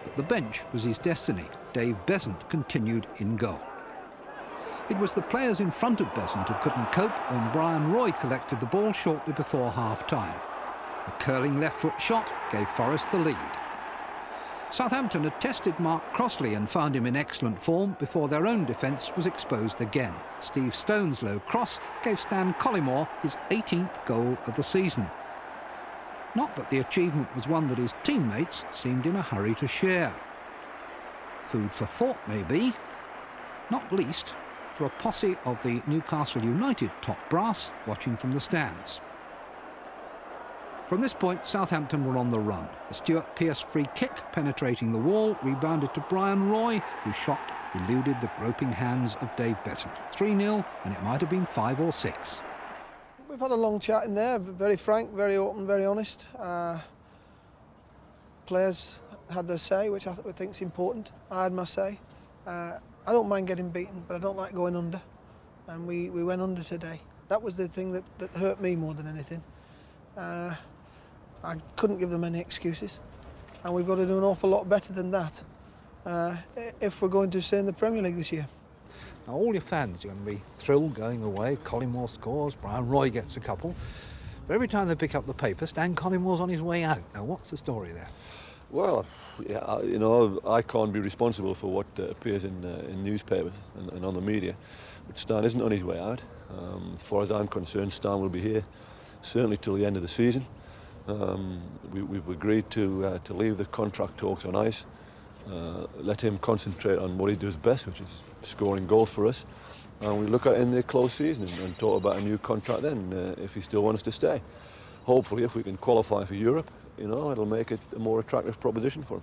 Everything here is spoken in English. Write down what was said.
but the bench was his destiny. Dave Besant continued in goal. It was the players in front of Besant who couldn't cope when Brian Roy collected the ball shortly before half-time. A curling left-foot shot gave Forest the lead. Southampton had tested Mark Crossley and found him in excellent form before their own defence was exposed again. Steve Stone's low cross gave Stan Collymore his 18th goal of the season. Not that the achievement was one that his teammates seemed in a hurry to share. Food for thought, maybe, not least for a posse of the Newcastle United top brass watching from the stands. From this point, Southampton were on the run. A Stuart Pearce free kick penetrating the wall, rebounded to Brian Roy, whose shot eluded the groping hands of Dave Besant. 3-0, and it might have been 5 or 6. We've had a long chat in there, very frank, very open, very honest. Players had their say, which I think is important. I had my say. I don't mind getting beaten, but I don't like going under. And we went under today. That was the thing that hurt me more than anything. I couldn't give them any excuses. And we've got to do an awful lot better than that if we're going to stay in the Premier League this year. Now, all your fans are going to be thrilled going away. Collymore scores, Brian Roy gets a couple. But every time they pick up the paper, Stan Collymmore's on his way out. Now, what's the story there? Well, yeah, you know, I can't be responsible for what appears in newspapers and on the media. But Stan isn't on his way out. As far as I'm concerned, Stan will be here certainly till the end of the season. We've agreed to leave the contract talks on ice. Let him concentrate on what he does best, which is scoring goals for us. And we look at it in the close season and talk about a new contract then, if he still wants to stay. Hopefully, if we can qualify for Europe, you know, it'll make it a more attractive proposition for him.